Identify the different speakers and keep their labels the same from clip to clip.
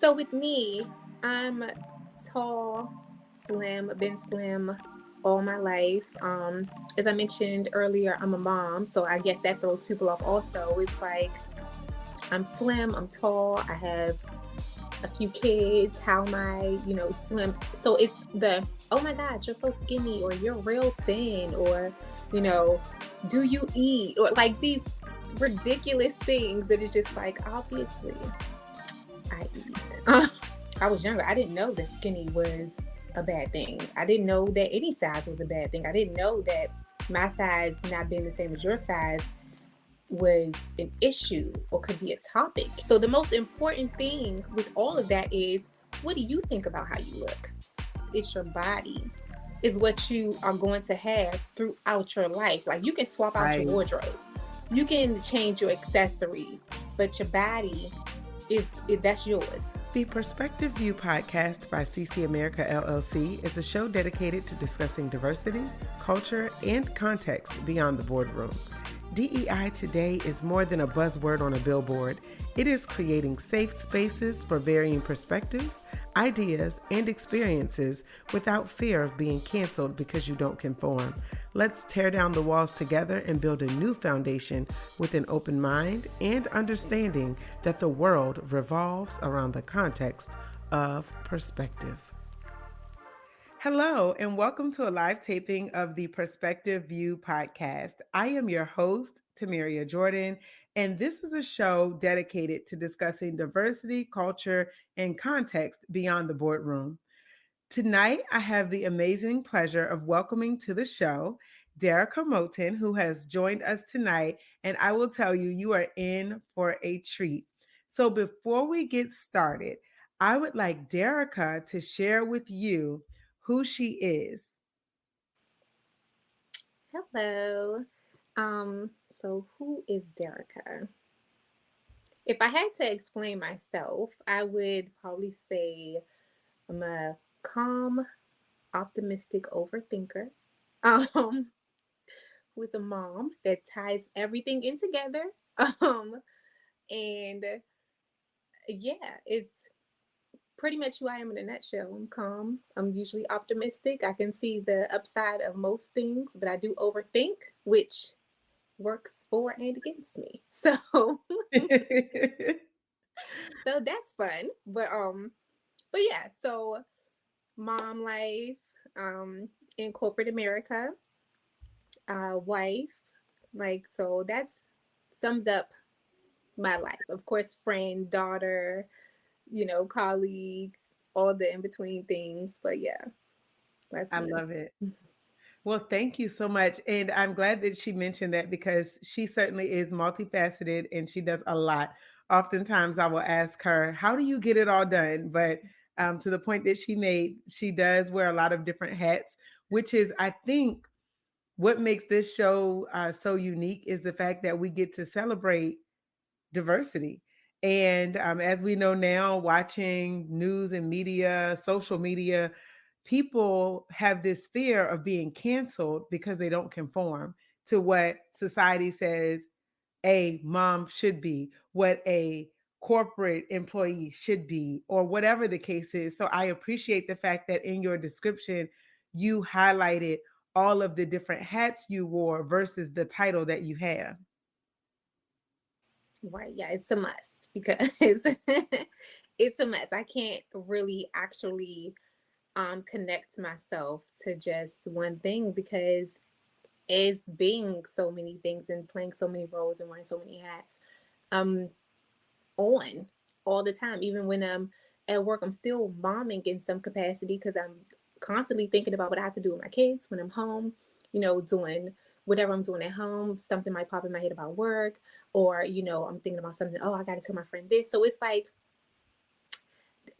Speaker 1: So with me, I'm tall, slim, been slim all my life. As I mentioned earlier, I'm a mom, so I guess that throws people off also. It's like I'm slim, I'm tall, I have a few kids. How am I, slim? So it's the, oh my God, you're so skinny, or you're real thin, or, you know, do you eat? Or like these ridiculous things that is just like, obviously, I eat. I was younger. I didn't know that skinny was a bad thing. I didn't know that any size was a bad thing. I didn't know that my size not being the same as your size was an issue or could be a topic. So the most important thing with all of that is, what do you think about how you look? It's your body. Is what you are going to have throughout your life. Like, you can swap out your
Speaker 2: Right.
Speaker 1: wardrobe. You can change your accessories, but your body that's yours.
Speaker 2: The Perspective View podcast by CC America LLC is a show dedicated to discussing diversity, culture, and context beyond the boardroom. DEI today is more than a buzzword on a billboard. It is creating safe spaces for varying perspectives, ideas, and experiences without fear of being canceled because you don't conform. Let's tear down the walls together and build a new foundation with an open mind and understanding that the world revolves around the context of perspective. Hello, and welcome to a live taping of the Perspective View podcast. I am your host, Tamiria Jordan, and this is a show dedicated to discussing diversity, culture, and context beyond the boardroom. Tonight, I have the amazing pleasure of welcoming to the show Dereka Moten, who has joined us tonight, and I will tell you, you are in for a treat. So before we get started, I would like Dereka to share with you who she is.
Speaker 1: Hello. So who is Dereka? If I had to explain myself, I would probably say I'm a calm, optimistic overthinker. Um, with a mom that ties everything in together. Um, and yeah, it's pretty much who I am in a nutshell. I'm calm. I'm usually optimistic. I can see the upside of most things, but I do overthink, which works for and against me. So so that's fun. But yeah, so mom life, in corporate America, wife, like, so that's sums up my life. Of course, friend, daughter, colleague, all the in between things. But yeah, that's
Speaker 2: I
Speaker 1: me.
Speaker 2: love it. Well, thank you so much. And I'm glad that she mentioned that because she certainly is multifaceted and she does a lot. Oftentimes, I will ask her, how do you get it all done? But to the point that she made, she does wear a lot of different hats, which is, I think, what makes this show so unique is the fact that we get to celebrate diversity. And as we know now, watching news and media, social media, people have this fear of being canceled because they don't conform to what society says a mom should be, what a corporate employee should be, or whatever the case is. So I appreciate the fact that in your description, you highlighted all of the different hats you wore versus the title that you have.
Speaker 1: Right. Yeah, it's a must because it's a must. I can't really actually connect myself to just one thing because as being so many things and playing so many roles and wearing so many hats, I'm on all the time. Even when I'm at work, I'm still momming in some capacity because I'm constantly thinking about what I have to do with my kids when I'm home, doing whatever I'm doing at home. Something might pop in my head about work, or, I'm thinking about something, oh, I got to tell my friend this. So it's like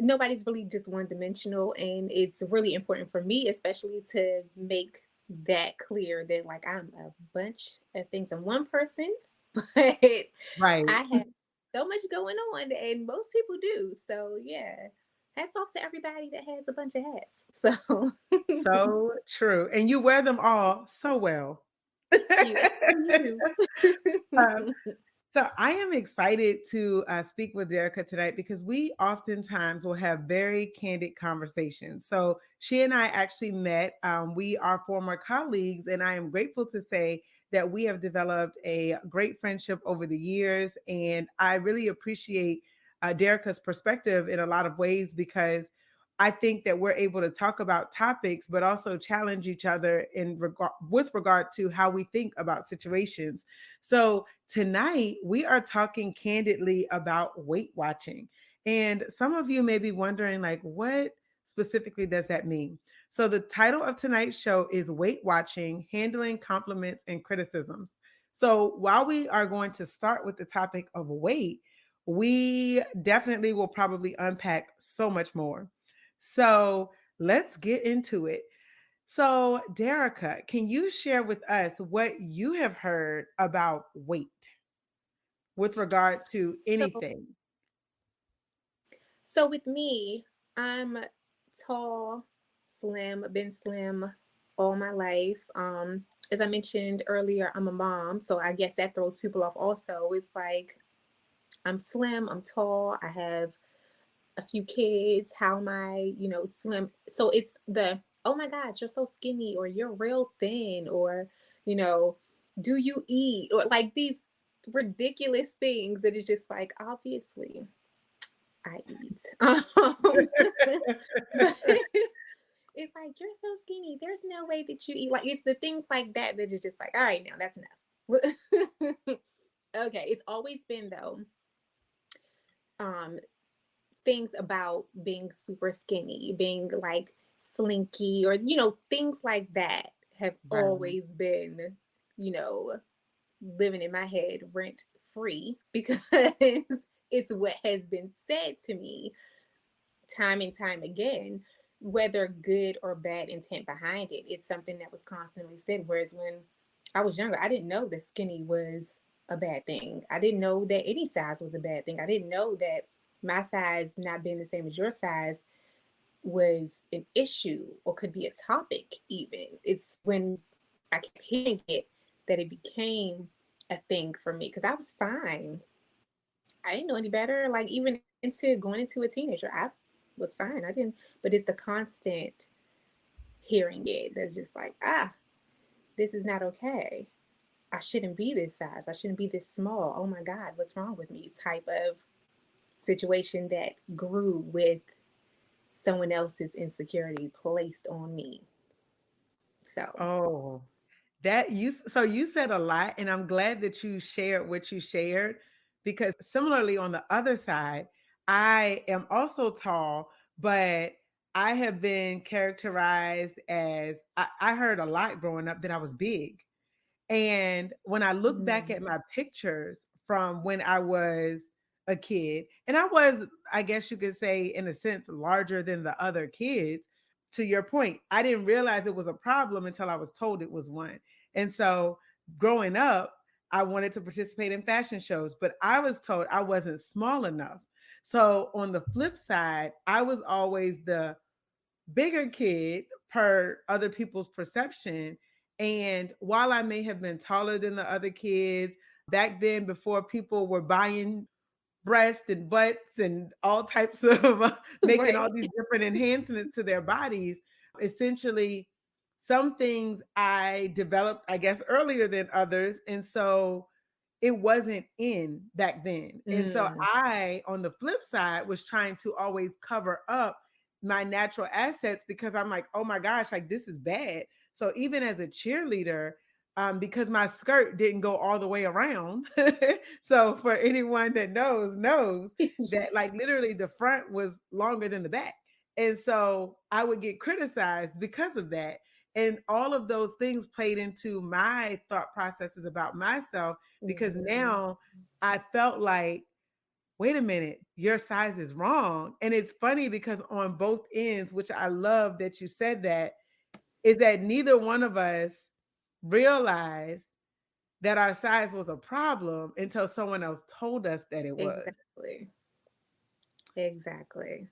Speaker 1: nobody's really just one dimensional. And it's really important for me, especially to make that clear that, like, I'm a bunch of things. I'm one person, but I
Speaker 2: Right.
Speaker 1: have so much going on, and most people do. So yeah, hats off to everybody that has a bunch of hats. So
Speaker 2: So true. And you wear them all so well.
Speaker 1: thank you. You
Speaker 2: Um,
Speaker 1: too.
Speaker 2: So I am excited to speak with Dereka tonight because we oftentimes will have very candid conversations. So she and I actually met. We are former colleagues, and I am grateful to say that we have developed a great friendship over the years. And I really appreciate Dereka's perspective in a lot of ways because I think that we're able to talk about topics, but also challenge each other with regard to how we think about situations. So tonight, we are talking candidly about weight watching. And some of you may be wondering, like, what specifically does that mean? So, the title of tonight's show is Weight Watching Handling Compliments and Criticisms. So, while we are going to start with the topic of weight, we definitely will probably unpack so much more. So, let's get into it. So, Dereka, can you share with us what you have heard about weight with regard to
Speaker 1: So,
Speaker 2: anything?
Speaker 1: so with me, I'm tall, slim, been slim all my life. As I mentioned earlier, I'm a mom, so I guess that throws people off also. It's like I'm slim, I'm tall, I have a few kids. How am I, slim? So it's the, oh my God, you're so skinny, or you're real thin, or, you know, do you eat? Or like these ridiculous things that is just like, obviously, I eat. But it's like, you're so skinny. There's no way that you eat. Like, it's the things like that that is just like, all right, now that's enough. Okay. It's always been, though, um, things about being super skinny, being like slinky, or, things like that have
Speaker 2: Right.
Speaker 1: always been, you know, living in my head rent free because it's what has been said to me time and time again, whether good or bad intent behind it. It's something that was constantly said. Whereas when I was younger, I didn't know that skinny was a bad thing. I didn't know that any size was a bad thing. I didn't know that my size not being the same as your size was an issue or could be a topic, even. It's when I kept hearing it that it became a thing for me because I was fine. I didn't know any better. Like, even into going into a teenager, I was fine. I didn't, but it's the constant hearing it that's just like, this is not okay. I shouldn't be this size. I shouldn't be this small. Oh my God, what's wrong with me? Type of situation that grew with someone else's insecurity placed on me. So,
Speaker 2: Oh, that you so you said a lot, and I'm glad that you shared what you shared because similarly on the other side, I am also tall, but I have been characterized as I heard a lot growing up that I was big. And when I look back
Speaker 1: mm,
Speaker 2: at my pictures from when I was a kid, and I was, I guess you could say, in a sense, larger than the other kids, to your point, I didn't realize it was a problem until I was told it was one. And so growing up, I wanted to participate in fashion shows, but I was told I wasn't small enough. So on the flip side, I was always the bigger kid per other people's perception. And while I may have been taller than the other kids back then, before people were buying breasts and butts and all types of making
Speaker 1: right.
Speaker 2: all these different enhancements to their bodies, essentially, some things I developed, I guess, earlier than others. And so it wasn't in back then. And so
Speaker 1: Mm,
Speaker 2: I, on the flip side, was trying to always cover up my natural assets because I'm like, oh my gosh, like this is bad. So even as a cheerleader, because my skirt didn't go all the way around. So for anyone that knows that like literally the front was longer than the back. And so I would get criticized because of that. And all of those things played into my thought processes about myself because
Speaker 1: mm,
Speaker 2: now I felt like, wait a minute, your size is wrong. And it's funny because on both ends, which I love that you said that, is that neither one of us realized that our size was a problem until someone else told us that it was.
Speaker 1: exactly. Exactly.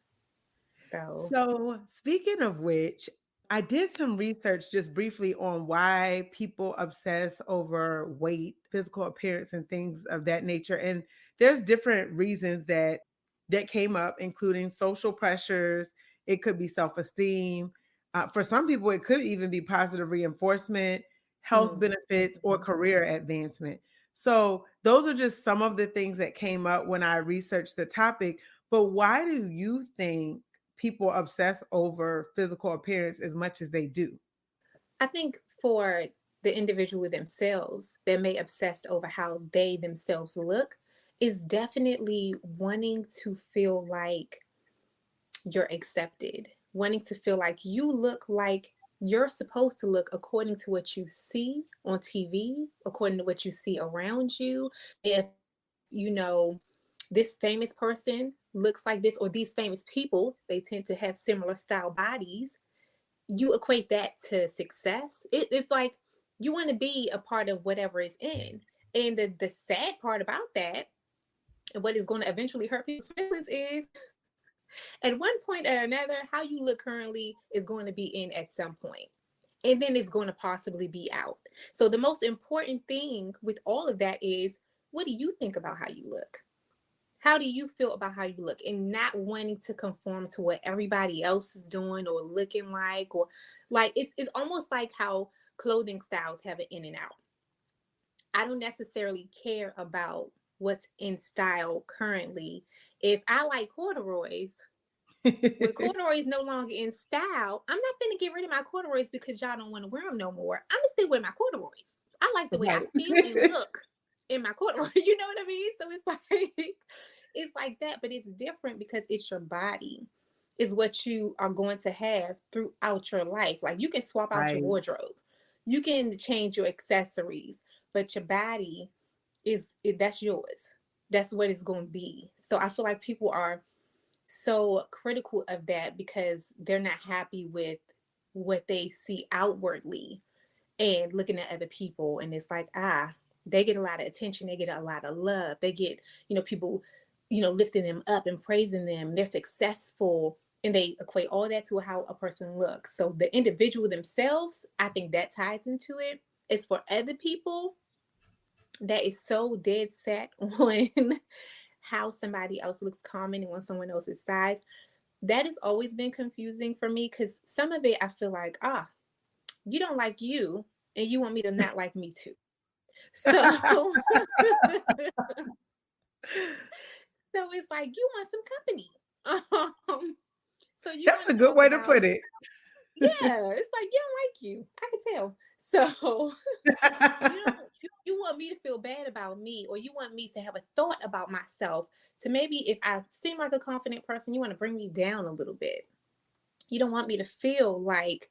Speaker 1: So,
Speaker 2: So, speaking of which, I did some research just briefly on why people obsess over weight, physical appearance, and things of that nature. And there's different reasons that came up, including social pressures. It could be self-esteem. For some people, it could even be positive reinforcement, health
Speaker 1: Mm.
Speaker 2: benefits, or career advancement. So those are just some of the things that came up when I researched the topic. But why do you think people obsess over physical appearance as much as they do?
Speaker 1: I think for the individual themselves that may obsess over how they themselves look is definitely wanting to feel like you're accepted, wanting to feel like you look like you're supposed to look according to what you see on TV, according to what you see around you. If you know this famous person looks like this, or these famous people, they tend to have similar style bodies, you equate that to success. It's like you want to be a part of whatever is in. And the sad part about that, and what is going to eventually hurt people's feelings, is at one point or another, how you look currently is going to be in at some point. And then it's going to possibly be out. So the most important thing with all of that is, what do you think about how you look? How do you feel about how you look? And not wanting to conform to what everybody else is doing or looking like, or like it's almost like how clothing styles have an in and out. I don't necessarily care about what's in style currently. If I like corduroys, when corduroys no longer in style, I'm not gonna get rid of my corduroys because y'all don't want to wear them no more. I'm gonna still wear my corduroys. I like the way I
Speaker 2: Right.
Speaker 1: feel and look in my corduroy. You know what I mean? So it's like it's like that, but it's different because it's your body. Is what you are going to have throughout your life. Like you can swap out your
Speaker 2: Right.
Speaker 1: wardrobe, you can change your accessories, but your body that's yours. That's what it's going to be. So I feel like people are so critical of that because they're not happy with what they see outwardly and looking at other people, and it's like, they get a lot of attention, they get a lot of love, they get, people, lifting them up and praising them, they're successful, and they equate all that to how a person looks. So the individual themselves, I think that ties into it. It's for other people that is so dead set on how somebody else looks, commenting on someone else's size. That has always been confusing for me because some of it I feel like, you don't like you and you want me to not like me too. So so it's like you want some company. So you
Speaker 2: That's
Speaker 1: want
Speaker 2: a
Speaker 1: to
Speaker 2: good
Speaker 1: talk
Speaker 2: way to
Speaker 1: about,
Speaker 2: put it.
Speaker 1: yeah, it's like you don't like you. I can tell. So you don't you want me to feel bad about me, or you want me to have a thought about myself. So maybe if I seem like a confident person, you want to bring me down a little bit. You don't want me to feel like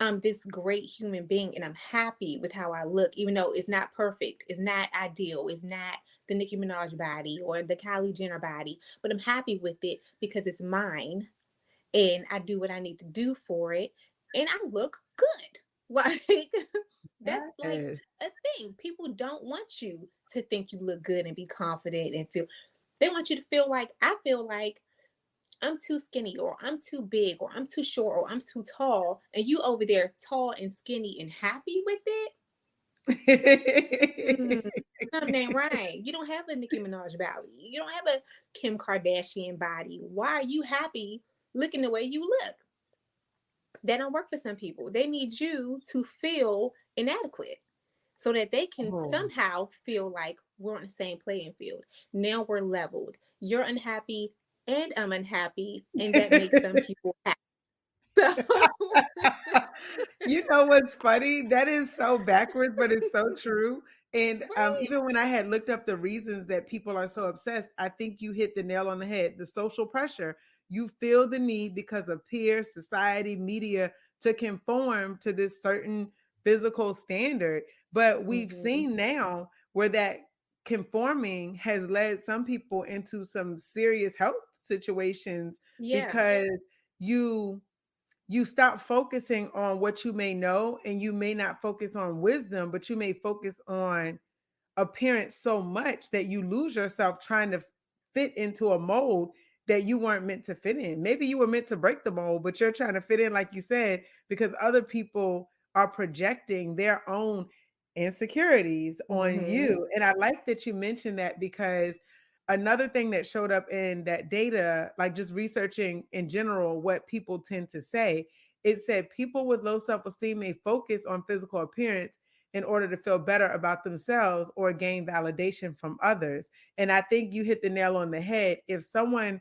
Speaker 1: I'm this great human being and I'm happy with how I look, even though it's not perfect, it's not ideal, it's not the Nicki Minaj body or the Kylie Jenner body, but I'm happy with it because it's mine and I do what I need to do for it and I look good. Like that's like
Speaker 2: Yes.
Speaker 1: a thing. People don't want you to think you look good and be confident and feel, they want you to feel like, I feel like I'm too skinny, or I'm too big, or I'm too short, or I'm too tall, and you over there tall and skinny and happy with it. Mm, something ain't right. You don't have a Nicki Minaj body. You don't have a Kim Kardashian body. Why are you happy looking the way you look? That don't work for some people. They need you to feel inadequate so that they can
Speaker 2: Oh.
Speaker 1: somehow feel like we're on the same playing field. Now we're leveled. You're unhappy and I'm unhappy, and that makes some people happy. So,
Speaker 2: You know what's funny? That is so backwards, but it's so true. And
Speaker 1: right.
Speaker 2: even when I had looked up the reasons that people are so obsessed, I think you hit the nail on the head. The social pressure. You feel the need because of peers, society, media to conform to this certain physical standard. But we've
Speaker 1: Mhm.
Speaker 2: seen now where that conforming has led some people into some serious health situations
Speaker 1: Yeah.
Speaker 2: because you you stop focusing on what you may know, and you may not focus on wisdom, but you may focus on appearance so much that you lose yourself trying to fit into a mold that you weren't meant to fit in. Maybe you were meant to break the mold, but you're trying to fit in, like you said, because other people are projecting their own insecurities on
Speaker 1: Mm-hmm.
Speaker 2: you. And I like that you mentioned that, because another thing that showed up in that data, like just researching in general what people tend to say, it said people with low self esteem may focus on physical appearance in order to feel better about themselves or gain validation from others. And I think you hit the nail on the head. If someone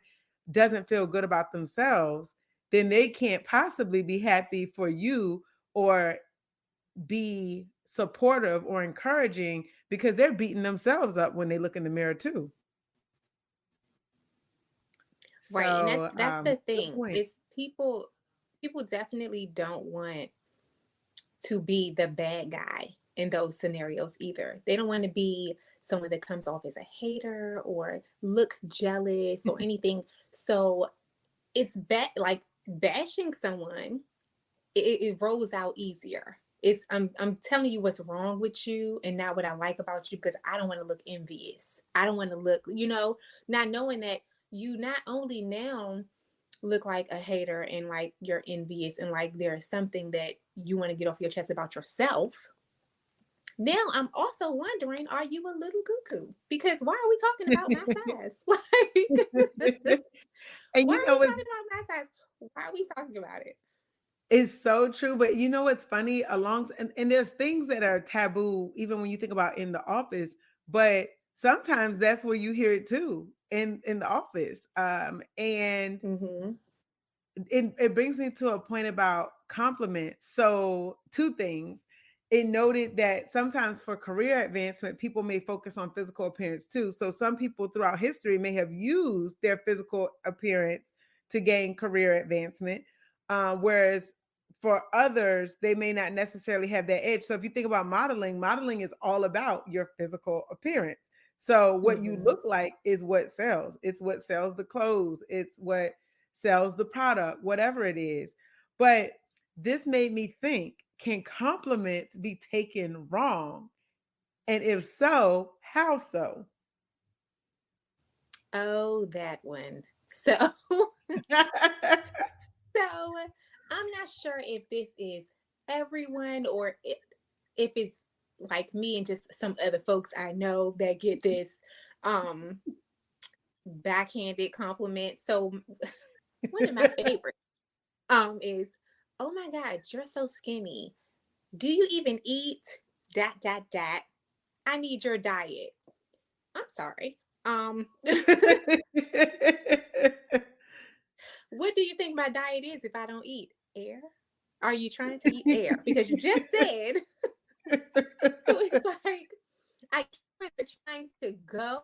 Speaker 2: doesn't feel good about themselves, then they can't possibly be happy for you or be supportive or encouraging, because they're beating themselves up when they look in the mirror too.
Speaker 1: Right. And that's
Speaker 2: So,
Speaker 1: that's the
Speaker 2: good
Speaker 1: thing.
Speaker 2: point.
Speaker 1: Is people definitely don't want to be the bad guy in those scenarios either. They don't want to be someone that comes off as a hater or look jealous or anything. So it's like bashing someone, it rolls out easier. I'm telling you what's wrong with you and not what I like about you, because I don't want to look envious. I don't want to look, not knowing that you not only now look like a hater and like you're envious and like there is something that you want to get off your chest about yourself. Now I'm also wondering, are you a little cuckoo? Because why are we talking about my size? Like,
Speaker 2: And
Speaker 1: why
Speaker 2: you
Speaker 1: are
Speaker 2: know,
Speaker 1: we talking about my size? Why are we talking about it?
Speaker 2: it's so true, but you know what's funny? And there's things that are taboo, even when you think about in the office, but sometimes that's where you hear it too, in the office. And
Speaker 1: Mm-hmm.
Speaker 2: it brings me to a point about compliments. So, two things. It noted that sometimes for career advancement, people may focus on physical appearance too. So, some people throughout history may have used their physical appearance to gain career advancement, whereas for others, they may not necessarily have that edge. So, if you think about modeling, modeling is all about your physical appearance. So, what you
Speaker 1: Mm-hmm.
Speaker 2: look like is what sells. It's what sells the clothes. It's what sells the product, whatever it is. But this made me think, can compliments be taken wrong? And if so, how so?
Speaker 1: Oh, that one. So, so I'm not sure if this is everyone or if it's like me and just some other folks I know that get this um backhanded compliment. So one of my favorites is, "Oh my god, you're so skinny. Do you even eat dot dot dot? I need your diet." I'm sorry. What do you think my diet is if I don't eat air? Are you trying to eat air? Because you just said, so it's like I keep trying to go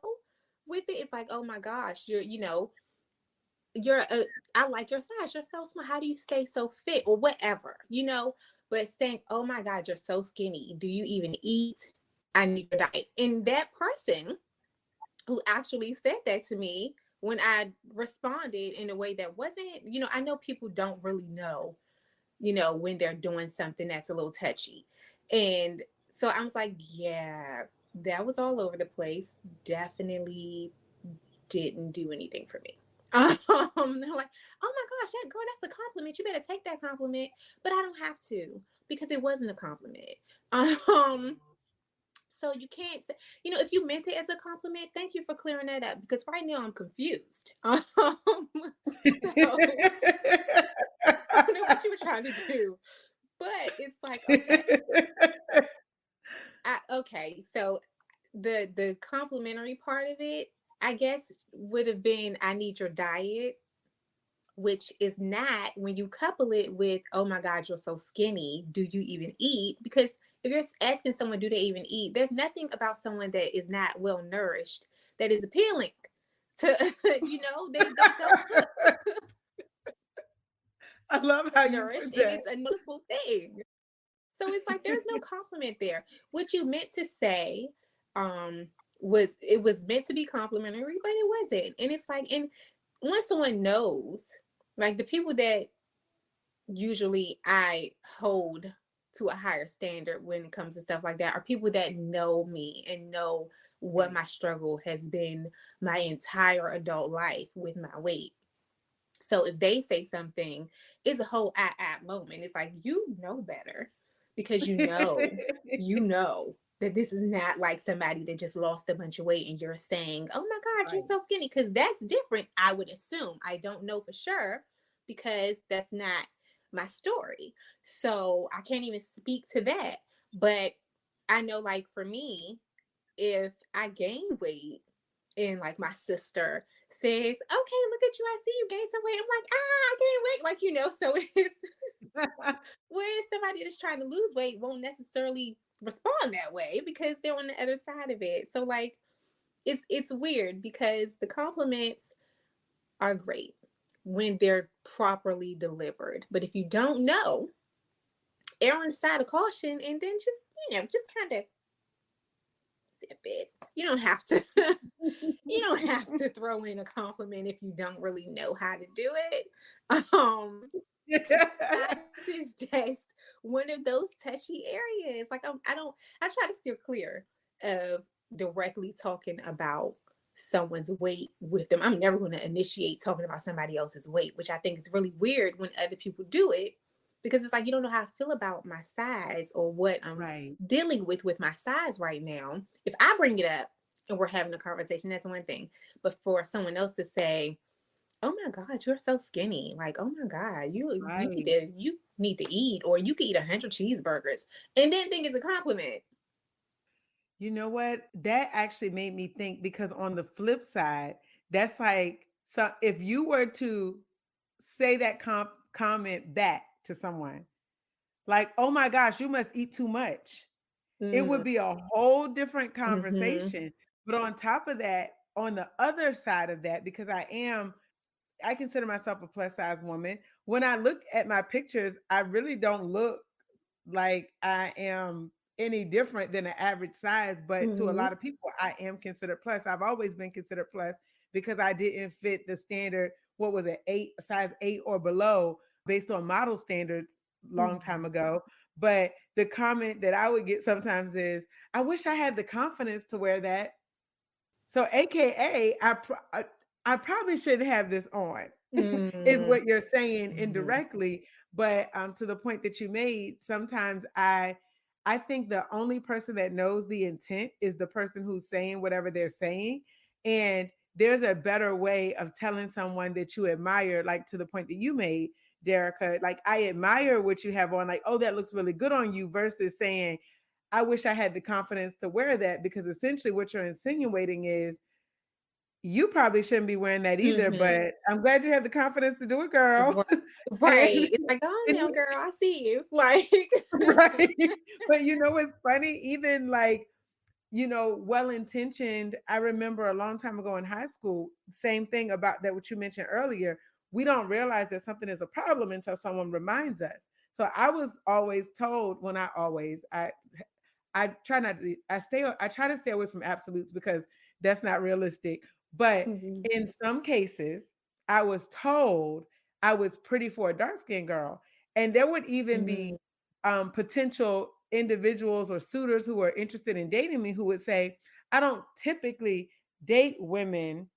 Speaker 1: with it. It's like, oh my gosh, you're a, I like your size. You're so small. How do you stay so fit or whatever? But saying, oh my God, you're so skinny. Do you even eat? I need your diet. And that person who actually said that to me, when I responded in a way that wasn't, I know people don't really know, when they're doing something that's a little touchy. And so I was like, yeah, that was all over the place. Definitely didn't do anything for me. They're like, oh my gosh, that girl, that's a compliment. You better take that compliment. But I don't have to, because it wasn't a compliment. Um, so you can't say, if you meant it as a compliment, thank you for clearing that up, because right now I'm confused. So I don't know what you were trying to do, but it's like, okay, okay. So the complimentary part of it, I guess, would have been, I need your diet, which is not when you couple it with, oh my God, you're so skinny. Do you even eat? Because if you're asking someone, do they even eat? There's nothing about someone that is not well nourished that is appealing to, they don't look
Speaker 2: I love how you
Speaker 1: nourished,
Speaker 2: put
Speaker 1: and
Speaker 2: that.
Speaker 1: it's a noticeable thing. So it's like there's no compliment there. What you meant to say um was meant to be complimentary, but it wasn't. And it's like, and once someone knows, like the people that usually I hold to a higher standard when it comes to stuff like that are people that know me and know what my struggle has been my entire adult life with my weight. So if they say something, it's a whole moment. It's like, you know better, because you know that this is not like somebody that just lost a bunch of weight and you're saying, oh my God, you're
Speaker 2: Right.
Speaker 1: so skinny. Because that's different, I would assume. I don't know for sure because that's not my story. So I can't even speak to that. But I know, like, for me, if I gain weight and like my sister says, okay, look at you, I see you gain some weight. I'm like, I gain weight. Like, so it's where somebody that's trying to lose weight won't necessarily respond that way because they're on the other side of it. So like it's weird because the compliments are great when they're properly delivered. But if you don't know, err on the side of caution and then just, just kind of sip it. You don't have to you don't have to throw in a compliment if you don't really know how to do it. Size is just one of those touchy areas. Like I try to steer clear of directly talking about someone's weight with them. I'm never going to initiate talking about somebody else's weight, which I think is really weird when other people do it, because it's like you don't know how to feel about my size or what I'm
Speaker 2: Right.
Speaker 1: dealing with my size right now. If I bring it up and we're having a conversation, that's one thing. But for someone else to say, oh my God, you're so skinny. Like, oh my God,
Speaker 2: Right.
Speaker 1: you need to eat, or you could eat 100 cheeseburgers and then think it's a compliment.
Speaker 2: You know what? That actually made me think because on the flip side, that's like, so if you were to say that comment back to someone, like, oh my gosh, you must eat too much, it would
Speaker 1: Mm,
Speaker 2: be a whole different
Speaker 1: mm-hmm,
Speaker 2: conversation. But on top of that, on the other side of that, because I consider myself a plus size woman. When I look at my pictures, I really don't look like I am any different than an average size, but to a
Speaker 1: mm-hmm,
Speaker 2: lot of people, I am considered plus. I've always been considered plus because I didn't fit the standard. What was it, size 8 or below, based on model standards, long time
Speaker 1: mm-hmm,
Speaker 2: ago. But the comment that I would get sometimes is, "I wish I had the confidence to wear that." So, AKA, I probably shouldn't have this on, is
Speaker 1: mm-hmm,
Speaker 2: what you're saying
Speaker 1: mm-hmm,
Speaker 2: indirectly. But to the point that you made, sometimes I think the only person that knows the intent is the person who's saying whatever they're saying. And there's a better way of telling someone that you admire, like to the point that you made, Dereka. Like, I admire what you have on, like, oh, that looks really good on you, versus saying, I wish I had the confidence to wear that, because essentially what you're insinuating is you probably shouldn't be wearing that either,
Speaker 1: mm-hmm.
Speaker 2: but I'm glad you have the confidence to do it, girl.
Speaker 1: Right.
Speaker 2: And,
Speaker 1: Right. It's like, oh
Speaker 2: and
Speaker 1: no, girl, I see you. Like,
Speaker 2: right. But you know what's funny? Even like, well intentioned. I remember a long time ago in high school, same thing about that, what you mentioned earlier. We don't realize that something is a problem until someone reminds us. So I was always told, when I try not to, I try to stay away from absolutes because that's not realistic. But
Speaker 1: mm-hmm,
Speaker 2: in some cases, I was told I was pretty for a dark skinned girl. And there would even
Speaker 1: mm-hmm,
Speaker 2: be potential individuals or suitors who are interested in dating me who would say, I don't typically date women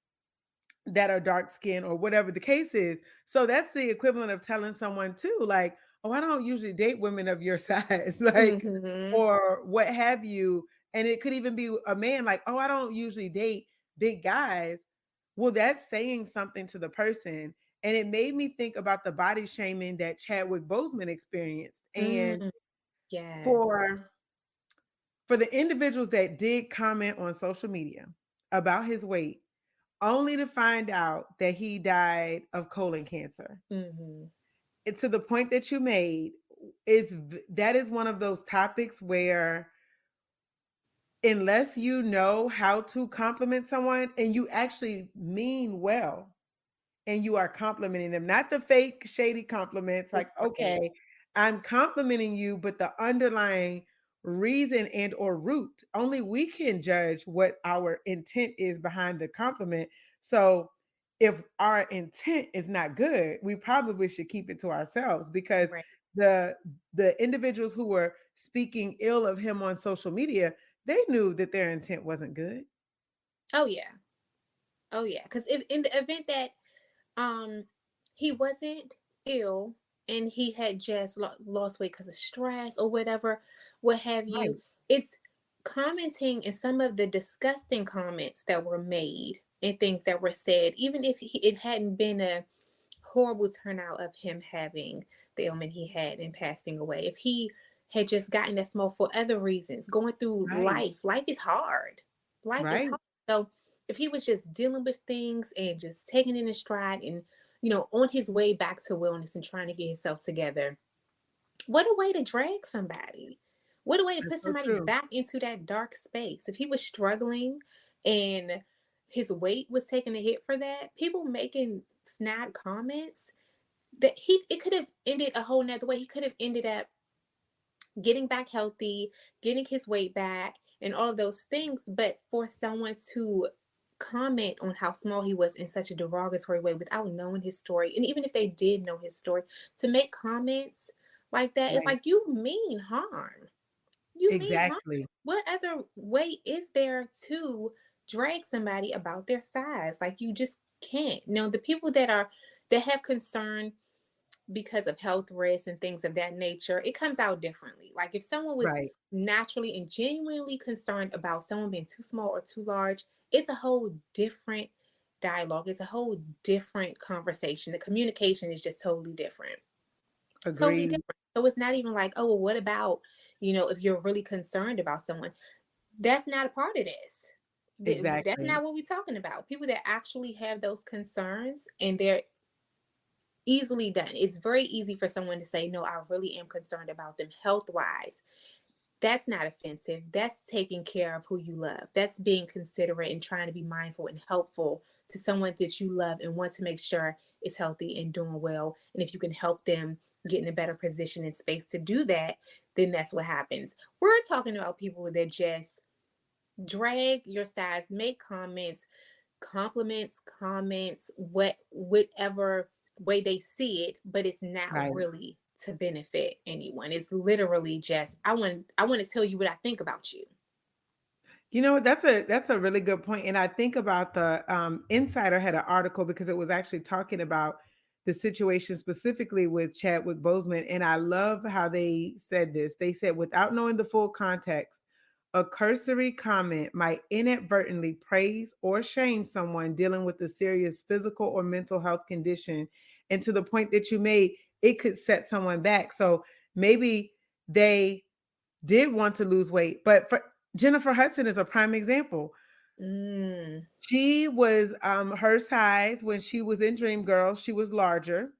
Speaker 2: that are dark skinned or whatever the case is. So that's the equivalent of telling someone too, like, oh, I don't usually date women of your size, like,
Speaker 1: mm-hmm,
Speaker 2: or what have you. And it could even be a man, like, oh, I don't usually date big guys. Well, that's saying something to the person. And it made me think about the body shaming that Chadwick Boseman experienced. And
Speaker 1: mm, yes.
Speaker 2: for for the individuals that did comment on social media about his weight, only to find out that he died of colon cancer.
Speaker 1: Mm-hmm,
Speaker 2: To the point that you made, that is one of those topics where, unless you know how to compliment someone and you actually mean well, and you are complimenting them, not the fake shady compliments, like,
Speaker 1: right.
Speaker 2: okay, I'm complimenting you, but the underlying reason and or root, only we can judge what our intent is behind the compliment. So if our intent is not good, we probably should keep it to ourselves, because
Speaker 1: Right.
Speaker 2: the the individuals who were speaking ill of him on social media, they knew that their intent wasn't good.
Speaker 1: Oh yeah. Oh yeah. Because if in the event that um he wasn't ill and he had just lost weight because of stress or whatever, what have you.
Speaker 2: Right.
Speaker 1: It's commenting and some of the disgusting comments that were made and things that were said, even if it hadn't been a horrible turnout of him having the ailment he had and passing away. If he had just gotten that small for other reasons, going through
Speaker 2: Right.
Speaker 1: life, life is hard. Life is
Speaker 2: Right.
Speaker 1: hard. So if he was just dealing with things and just taking it in stride and, on his way back to wellness and trying to get himself together, what a way to drag somebody. What a way to
Speaker 2: That's
Speaker 1: put
Speaker 2: so
Speaker 1: somebody
Speaker 2: true.
Speaker 1: back into that dark space. If he was struggling and his weight was taking a hit for that, people making snide comments, that it could have ended a whole nother way. He could have ended up getting back healthy, getting his weight back, and all of those things. But for someone to comment on how small he was in such a derogatory way without knowing his story, and even if they did know his story, to make comments like that, it's
Speaker 2: Right.
Speaker 1: like you mean harm. You mean harm.
Speaker 2: Exactly.
Speaker 1: What other way is there to drag somebody about their size? Like you just can't. Now the people that have concern because of health risks and things of that nature, it comes out differently. Like if someone was
Speaker 2: Right.
Speaker 1: naturally and genuinely concerned about someone being too small or too large, it's a whole different dialogue. It's a whole different conversation. The communication is just totally different. Totally
Speaker 2: Agreed.
Speaker 1: different. So it's not even like, oh, well, what about, if you're really concerned about someone? That's not a part of this. That's
Speaker 2: Exactly.
Speaker 1: not what we're talking about. People that actually have those concerns and they're easily done. It's very easy for someone to say, no, I really am concerned about them health wise. That's not offensive. That's taking care of who you love. That's being considerate and trying to be mindful and helpful to someone that you love and want to make sure is healthy and doing well. And if you can help them get in a better position and space to do that, then that's what happens. We're talking about people that just drag your size, make comments, whatever way they see it, but it's not
Speaker 2: Right.
Speaker 1: really to benefit anyone. It's literally just I want to tell you what I think about you.
Speaker 2: You know what? That's a really good point. And I think about the Insider had an article because it was actually talking about the situation specifically with Chadwick Boseman. And I love how they said this. They said, without knowing the full context, a cursory comment might inadvertently praise or shame someone dealing with a serious physical or mental health condition. And to the point that you made, it could set someone back. So maybe they did want to lose weight, but for Jennifer Hudson is a prime example.
Speaker 1: Mm,
Speaker 2: She was her size when she was in Dreamgirls, she was larger,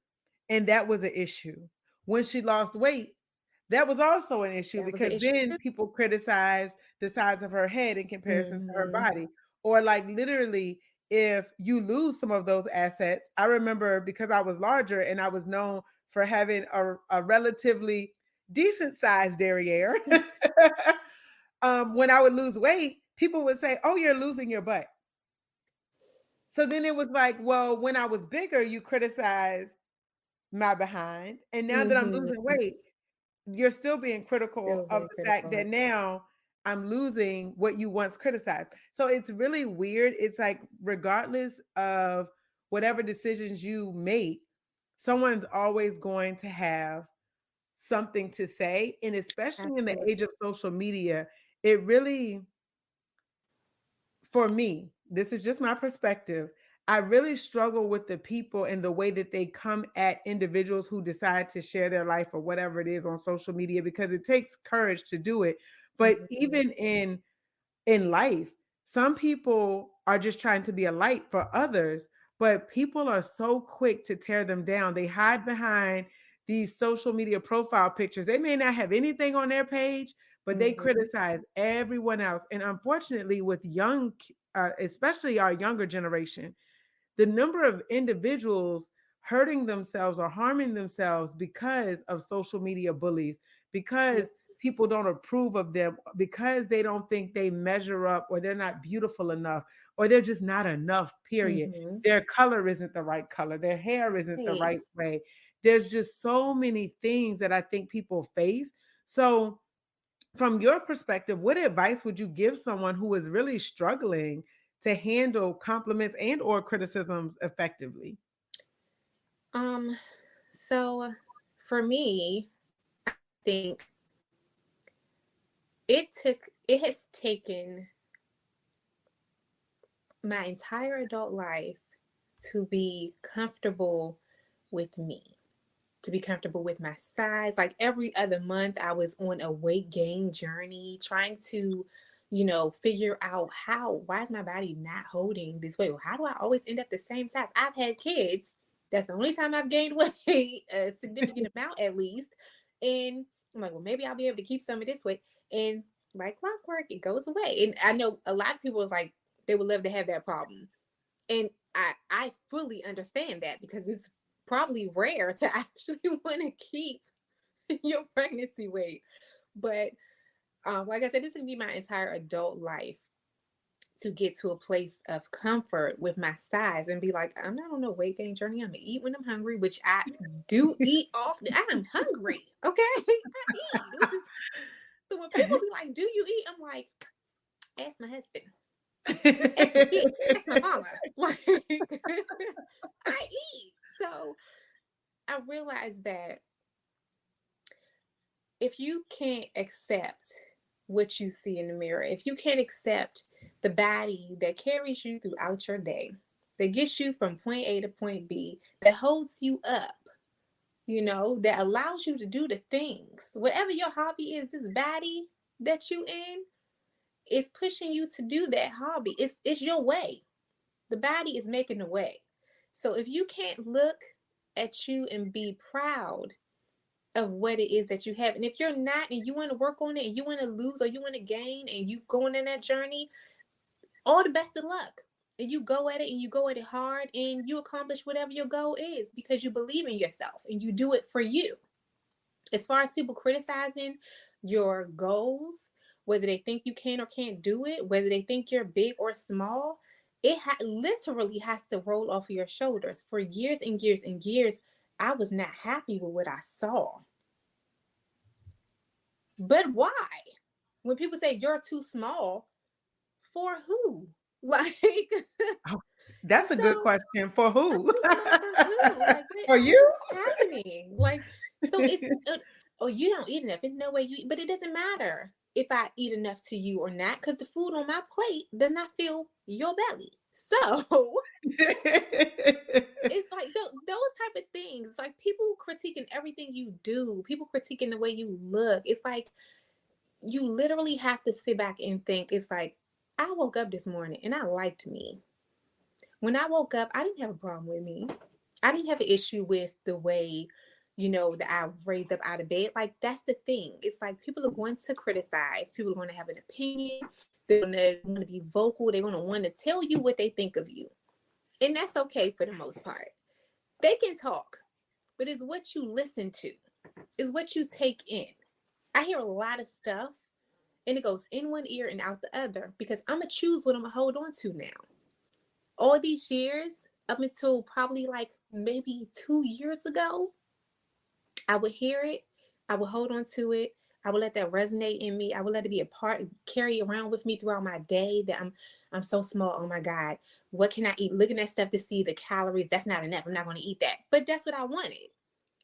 Speaker 2: and that was an issue. When she lost weight, that was also an issue
Speaker 1: that was an
Speaker 2: because
Speaker 1: issue
Speaker 2: then
Speaker 1: too.
Speaker 2: people criticized the size of her head in comparison to her
Speaker 1: Mm-hmm.
Speaker 2: body. Or like literally, if you lose some of those assets, I remember because I was larger and I was known for having a relatively decent sized derriere. When I would lose weight, people would say, "Oh, you're losing your butt." So then it was like, well, when I was bigger, you criticized my behind, and now that I'm losing
Speaker 1: Mm-hmm.
Speaker 2: weight, you're still being critical
Speaker 1: Still
Speaker 2: of
Speaker 1: very
Speaker 2: the fact
Speaker 1: critical.
Speaker 2: that now I'm losing what you once criticized. So it's really weird. It's like regardless of whatever decisions you make, someone's always going to have something to say, and especially in the
Speaker 1: Absolutely.
Speaker 2: age of social media, it really, for me, this is just my perspective. I really struggle with the people and the way that they come at individuals who decide to share their life or whatever it is on social media because it takes courage to do it. But
Speaker 1: Mm-hmm.
Speaker 2: even in life, some people are just trying to be a light for others, but people are so quick to tear them down. They hide behind these social media profile pictures. They may not have anything on their page, but they
Speaker 1: Mm-hmm.
Speaker 2: criticize everyone else. And unfortunately, with especially our younger generation, the number of individuals hurting themselves or harming themselves because of social media bullies,
Speaker 1: Yeah.
Speaker 2: because people don't approve of them, because they don't think they measure up, or they're not beautiful enough, or they're just not enough, period.
Speaker 1: Mm-hmm.
Speaker 2: Their color isn't the right color, their hair isn't the
Speaker 1: Right.
Speaker 2: right way. There's just so many things that I think people face. So, from your perspective, what advice would you give someone who is really struggling to handle compliments and or criticisms effectively?
Speaker 1: Um, so for me, think it has taken my entire adult life to be comfortable with me, to be comfortable with my size. Like every other month, I was on a weight gain journey, trying to, figure out why is my body not holding this weight? How do I always end up the same size? I've had kids. That's the only time I've gained weight, a significant amount at least. And I'm like, well, maybe I'll be able to keep some of this weight. And like clockwork, it goes away. And I know a lot of people is like, they would love to have that problem. And I fully understand that because it's probably rare to actually want to keep your pregnancy weight. But like I said, this is gonna be my entire adult life to get to a place of comfort with my size and be like, I'm not on no weight gain journey. I'm gonna eat when I'm hungry, which I do eat often. I'm hungry, okay? I eat, which is so when people be like, "Do you eat?" I'm like, "Ask my husband, ask my kid, ask my mama." Like, I eat. So I realized that if you can't accept what you see in the mirror, if you can't accept the body that carries you throughout your day, that gets you from point A to point B, that holds you up, that allows you to do the things, whatever your hobby is, this body that you in is pushing you to do that hobby. It's your way. The body is making the way. So if you can't look at you and be proud of what it is that you have. And if you're not and you want to work on it and you want to lose or you want to gain and you going in that journey, all the best of luck. And you go at it and you go at it hard and you accomplish whatever your goal is because you believe in yourself and you do it for you. As far as people criticizing your goals, whether they think you can or can't do it, whether they think you're big or small, it literally has to roll off of your shoulders. For years and years and years, I was not happy with what I saw. But why? When people say you're too small, for who? Like,
Speaker 2: Oh, that's a good
Speaker 1: so
Speaker 2: question. For
Speaker 1: I'm
Speaker 2: who?
Speaker 1: too small for who? Like, what,
Speaker 2: For
Speaker 1: what is
Speaker 2: you?
Speaker 1: happening? Like, so it's, oh, you don't eat enough. There's no way you, but it doesn't matter if I eat enough to you or not, because the food on my plate does not fill your belly. So it's like those type of things. Like people critiquing everything you do, people critiquing the way you look. It's like you literally have to sit back and think. It's like I woke up this morning and I liked me. When I woke up, I didn't have a problem with me. I didn't have an issue with the way, that I raised up out of bed. Like that's the thing. It's like people are going to criticize. People are going to have an opinion. They're going to want to be vocal. They're going to want to tell you what they think of you, and that's okay for the most part. They can talk, but it's what you listen to. It's what you take in. I hear a lot of stuff and it goes in one ear and out the other because I'm gonna choose what I'm gonna hold on to now. All these years, up until probably like maybe 2 years ago, I would hear it, I would hold on to it, I would let that resonate in me. I would let it be a part, carry around with me throughout my day. That I'm so small. Oh my God, what can I eat? Looking at stuff to see the calories. That's not enough. I'm not going to eat that. But that's what I wanted.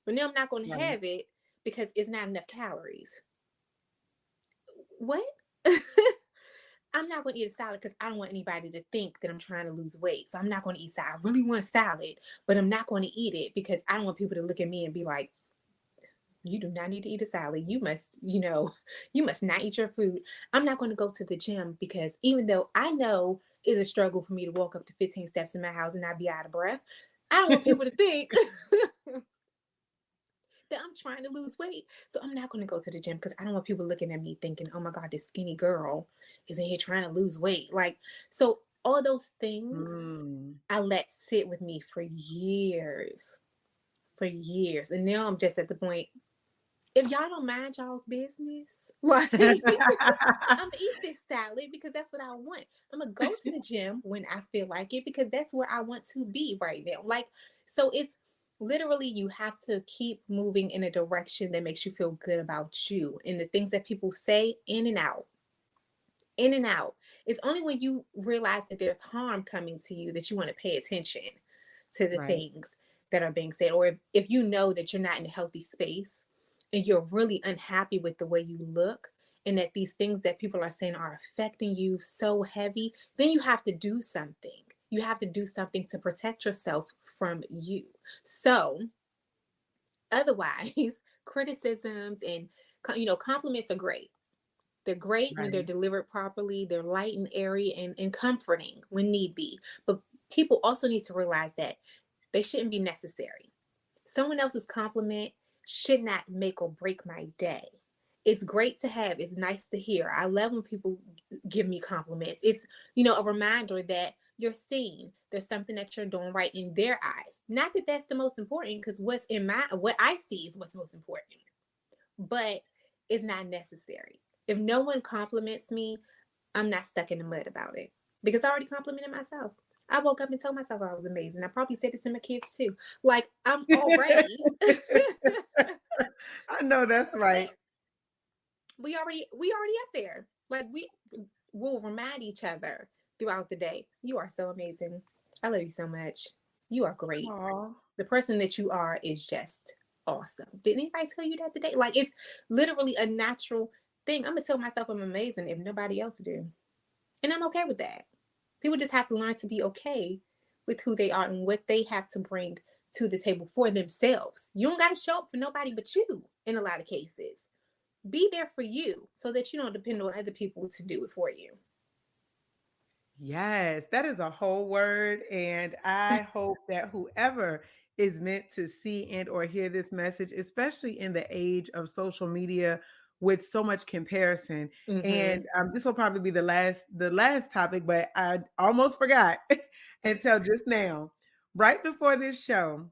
Speaker 1: But now I'm not going to
Speaker 2: Right.
Speaker 1: have it because it's not enough calories. What? I'm not going to eat a salad because I don't want anybody to think that I'm trying to lose weight. So I'm not going to eat salad. I really want salad, but I'm not going to eat it because I don't want people to look at me and be like, you do not need to eat a salad. You must, you must not eat your food. I'm not going to go to the gym because even though I know it's a struggle for me to walk up to 15 steps in my house and not be out of breath, I don't want people to think that I'm trying to lose weight. So I'm not going to go to the gym because I don't want people looking at me thinking, oh my God, this skinny girl is in here trying to lose weight. Like, so all those things
Speaker 2: Mm.
Speaker 1: I let sit with me for years, for years. And now I'm just at the point, if y'all don't mind y'all's business, like, I'm gonna eat this salad because that's what I want. I'm gonna go to the gym when I feel like it because that's where I want to be right now. Like, so it's literally you have to keep moving in a direction that makes you feel good about you and the things that people say in and out. In and out. It's only when you realize that there's harm coming to you that you want to pay attention to the
Speaker 2: Right.
Speaker 1: things that are being said, or if you know that you're not in a healthy space and you're really unhappy with the way you look, and that these things that people are saying are affecting you so heavy, then you have to do something. You have to do something to protect yourself from you. So, otherwise, criticisms and compliments are great. They're great when they're
Speaker 2: Right.
Speaker 1: delivered properly. They're light and airy and comforting when need be. But people also need to realize that they shouldn't be necessary. Someone else's compliment should not make or break my day. It's great to have. It's nice to hear. I love when people give me compliments. It's, a reminder that you're seen. There's something that you're doing right in their eyes. Not that that's the most important, because what I see is what's most important, but it's not necessary. If no one compliments me, I'm not stuck in the mud about it, because I already complimented myself. I woke up and told myself I was amazing. I probably said it to my kids too. Like, I'm already
Speaker 2: I know that's right.
Speaker 1: but we already up there. Like, we will remind each other throughout the day. You are so amazing. I love you so much. You are great.
Speaker 2: Aw.
Speaker 1: The person that you are is just awesome. Didn't anybody tell you that today? Like, it's literally a natural thing. I'm gonna tell myself I'm amazing if nobody else do. And I'm okay with that. People just have to learn to be okay with who they are and what they have to bring to the table for themselves. You don't got to show up for nobody but you in a lot of cases. Be there for you so that you don't depend on other people to do it for you.
Speaker 2: Yes, that is a whole word. And I hope that whoever is meant to see and or hear this message, especially in the age of social media with so much comparison.
Speaker 1: Mm-hmm.
Speaker 2: And this will probably be the last topic, but I almost forgot until just now. Right before this show,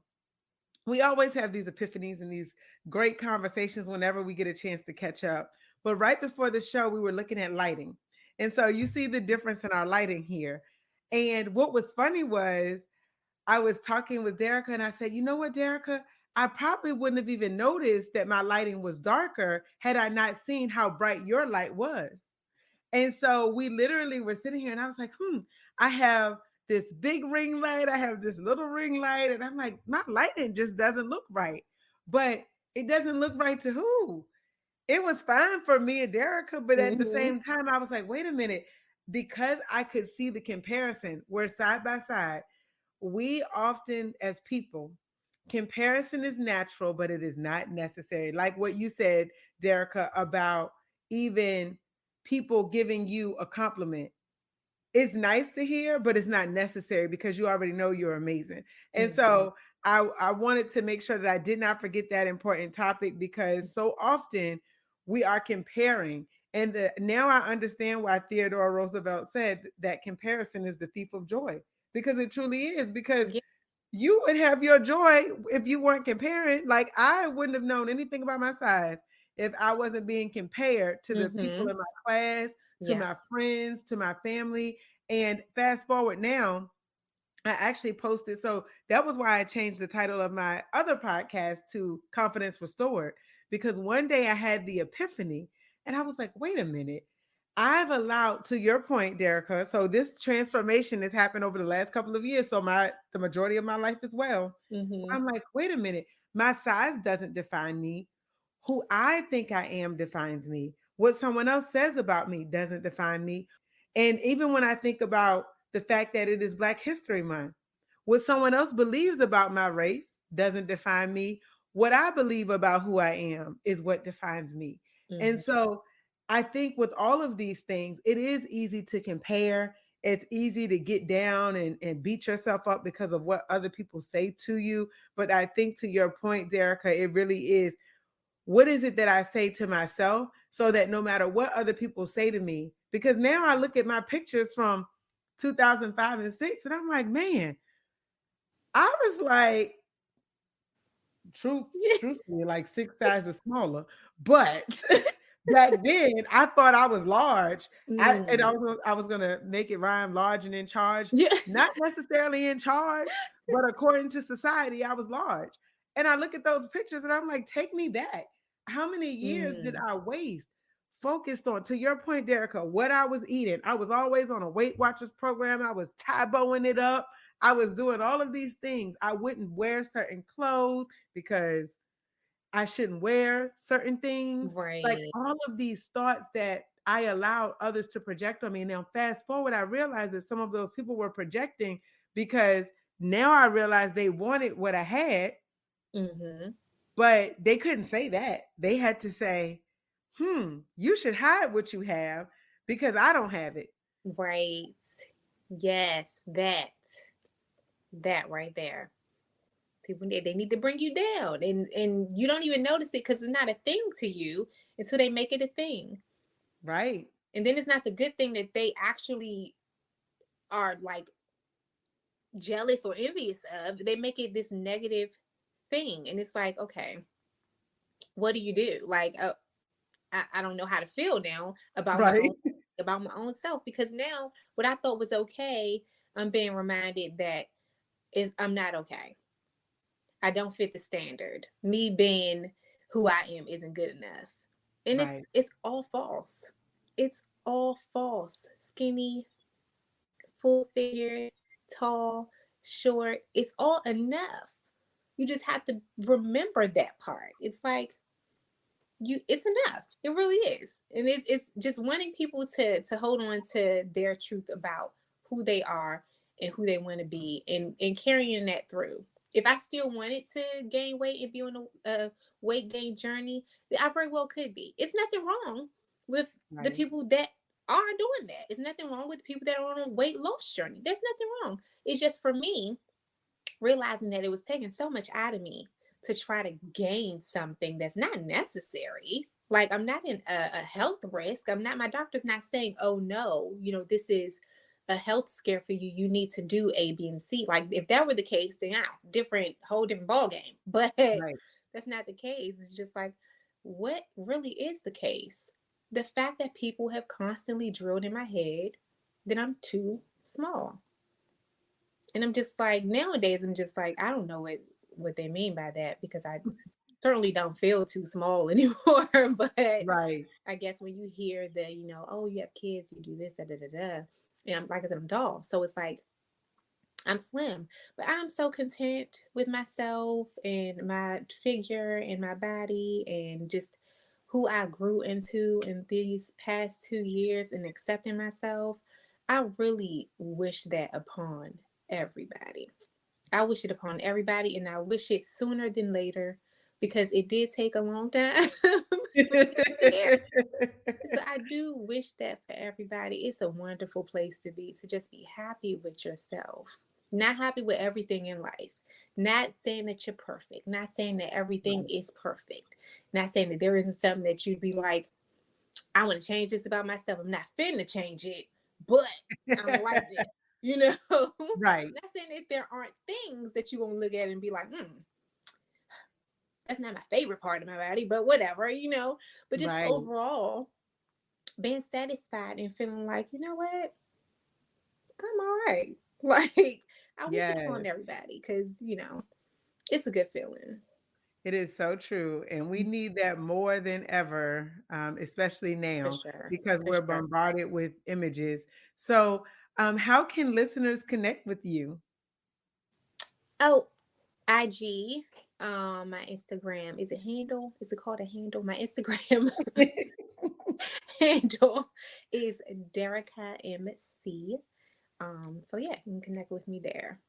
Speaker 2: we always have these epiphanies and these great conversations whenever we get a chance to catch up. But right before the show, we were looking at lighting. And so you see the difference in our lighting here. And what was funny was I was talking with Dereka and I said, you know what, Dereka? I probably wouldn't have even noticed that my lighting was darker had I not seen how bright your light was. And so we literally were sitting here and I was like, I have this big ring light, I have this little ring light. And I'm like, my lighting just doesn't look right. But it doesn't look right to who? It was fine for me and Dereka, but at the
Speaker 1: Mm-hmm.
Speaker 2: same time, I was like, wait a minute, because I could see the comparison. We're side by side. We often, as people, comparison is natural, but it is not necessary. Like what you said, Dereka, about even people giving you a compliment. It's nice to hear, but it's not necessary because you already know you're amazing. And
Speaker 1: Mm-hmm.
Speaker 2: so I wanted to make sure that I did not forget that important topic because so often we are comparing. And now I understand why Theodore Roosevelt said that comparison is the thief of joy because it truly is. Because
Speaker 1: Yeah.
Speaker 2: you would have your joy if you weren't comparing. Like I wouldn't have known anything about my size if I wasn't being compared to the people
Speaker 1: Mm-hmm.
Speaker 2: in my class, to
Speaker 1: Yeah.
Speaker 2: my friends, to my family. And fast forward now, I actually posted. So that was why I changed the title of my other podcast to Confidence Restored. Because one day I had the epiphany and I was like, wait a minute. I've allowed, to your point, Dereka. So this transformation has happened over the last couple of years. So the majority of my life as well.
Speaker 1: Mm-hmm.
Speaker 2: I'm like, wait a minute. My size doesn't define me. Who I think I am defines me. What someone else says about me doesn't define me. And even when I think about the fact that it is Black History Month, what someone else believes about my race doesn't define me. What I believe about who I am is what defines me. And
Speaker 1: Mm-hmm.
Speaker 2: so I think with all of these things, it is easy to compare. It's easy to get down and beat yourself up because of what other people say to you. But I think to your point, Dereka, it really is what is it that I say to myself so that no matter what other people say to me, because now I look at my pictures from 2005 and 6 and I'm like, man, I was like, truth, truthfully, like six sizes smaller. But back then, I thought I was large.
Speaker 1: Mm.
Speaker 2: I was gonna make it rhyme large and in charge,
Speaker 1: Yeah.
Speaker 2: not necessarily in charge, but according to society, I was large. And I look at those pictures and I'm like, take me back. How many years did
Speaker 1: Mm.
Speaker 2: I waste focused on, to your point, Dereka, what I was eating? I was always on a Weight Watchers program. I was Taboing it up. I was doing all of these things. I wouldn't wear certain clothes because I shouldn't wear certain things. Like
Speaker 1: Right.
Speaker 2: all of these thoughts that I allowed others to project on me. Now, fast forward, I realized that some of those people were projecting because now I realized they wanted what I had,
Speaker 1: Mhm.
Speaker 2: but they couldn't say that. They had to say, you should hide what you have because I don't have it.
Speaker 1: Right. Yes, that right there. People they need to bring you down, and you don't even notice it because it's not a thing to you until they make it a thing.
Speaker 2: Right.
Speaker 1: And then it's not the good thing that they actually are like jealous or envious of. They make it this negative thing, and it's like, okay, what do you do? Like, I don't know how to feel now
Speaker 2: Right.
Speaker 1: about my own self, because now what I thought was okay, I'm being reminded that is I'm not okay. I don't fit the standard. Me being who I am isn't good enough. And
Speaker 2: Right.
Speaker 1: it's all false. It's all false. Skinny, full figured, tall, short, it's all enough. You just have to remember that part. It's like it's enough. It really is. And it's just wanting people to hold on to their truth about who they are and who they want to be, and carrying that through. If I still wanted to gain weight and be on a weight gain journey, I very well could be. It's nothing wrong with the
Speaker 2: Right.
Speaker 1: people that are doing that. It's nothing wrong with the people that are on a weight loss journey. There's nothing wrong. It's just for me realizing that it was taking so much out of me to try to gain something that's not necessary. Like, I'm not in a health risk. I'm not, my doctor's not saying, oh no, this is a health scare for you. You need to do A, B, and C. Like, if that were the case, then whole different ball game. But
Speaker 2: Right.
Speaker 1: that's not the case. It's just like, what really is the case? The fact that people have constantly drilled in my head that I'm too small. And I'm just like, nowadays, I'm just like, I don't know what they mean by that, because I certainly don't feel too small anymore. But
Speaker 2: Right.
Speaker 1: I guess when you hear that, oh, you have kids, you do this, da da da da. And I'm, like I said, I'm tall. So it's like, I'm slim, but I'm so content with myself and my figure and my body and just who I grew into in these past 2 years and accepting myself. I really wish that upon everybody. I wish it upon everybody, and I wish it sooner than later, because it did take a long time for me to get there. So I do wish that for everybody. It's a wonderful place to be, to just be happy with yourself. Not happy with everything in life. Not saying that you're perfect. Not saying that everything
Speaker 2: Right.
Speaker 1: is perfect. Not saying that there isn't something that you'd be like, I want to change this about myself. I'm not finna change it, but I don't like that. You know?
Speaker 2: Right.
Speaker 1: Not saying that there aren't things that you won't look at and be like, that's not my favorite part of my body, but whatever. But just
Speaker 2: Right.
Speaker 1: overall, being satisfied and feeling like, you know what, I'm all right. Like, I wish it upon
Speaker 2: Yes.
Speaker 1: everybody, because, it's a good feeling.
Speaker 2: It is so true. And we need that more than ever, especially
Speaker 1: For
Speaker 2: now
Speaker 1: sure.
Speaker 2: because
Speaker 1: For
Speaker 2: we're
Speaker 1: sure.
Speaker 2: bombarded with images. So, how can listeners connect with you?
Speaker 1: Oh, IG, my Instagram, is it handle? Is it called a handle? My Instagram handle is Dereka MC. So yeah, you can connect with me there.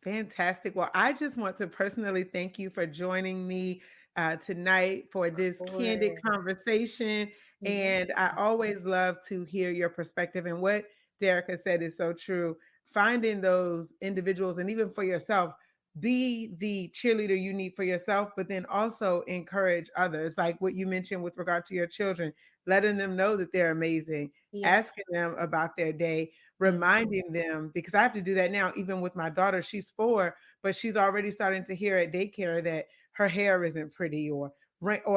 Speaker 2: Fantastic. Well, I just want to personally thank you for joining me tonight for
Speaker 1: Of
Speaker 2: this candid
Speaker 1: course.
Speaker 2: conversation.
Speaker 1: Yeah.
Speaker 2: And I always love to hear your perspective. And what Dereka said is so true. Finding those individuals, and even for yourself, be the cheerleader you need for yourself, but then also encourage others, like what you mentioned with regard to your children, letting them know that they're amazing,
Speaker 1: Yeah.
Speaker 2: asking them about their day,
Speaker 1: Mhm.
Speaker 2: reminding them, because I have to do that now, even with my daughter. She's 4, but she's already starting to hear at daycare that her hair isn't pretty, or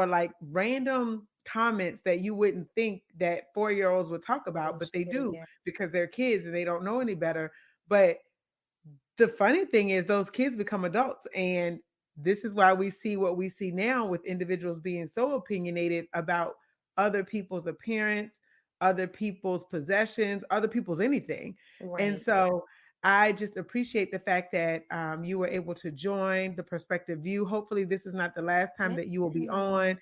Speaker 2: like random comments that you wouldn't think that 4-year-olds would talk about,
Speaker 1: They
Speaker 2: but they
Speaker 1: should,
Speaker 2: do
Speaker 1: yeah.
Speaker 2: because they're kids and they don't know any better. But the funny thing is those kids become adults, and this is why we see what we see now with individuals being so opinionated about other people's appearance, other people's possessions, other people's anything. And
Speaker 1: Right.
Speaker 2: so I just appreciate the fact that you were able to join the Perspective View. Hopefully, this is not the last time
Speaker 1: Yes.
Speaker 2: that you will be on,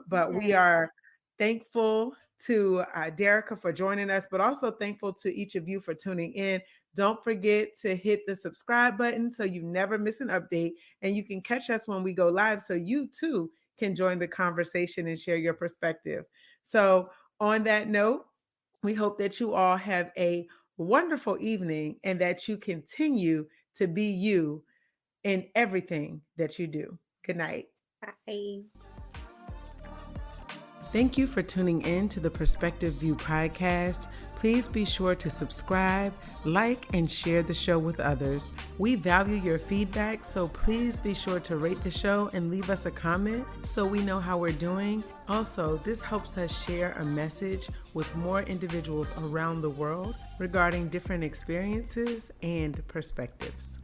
Speaker 2: but we
Speaker 1: Yes.
Speaker 2: are thankful to Dereka for joining us, but also thankful to each of you for tuning in. Don't forget to hit the subscribe button so you never miss an update, and you can catch us when we go live so you too can join the conversation and share your perspective. So, on that note, we hope that you all have a wonderful evening and that you continue to be you in everything that you do. Good night.
Speaker 1: Bye.
Speaker 2: Thank you for tuning in to the Perspective View podcast. Please be sure to subscribe, like, and share the show with others. We value your feedback, so please be sure to rate the show and leave us a comment so we know how we're doing. Also, this helps us share a message with more individuals around the world regarding different experiences and perspectives.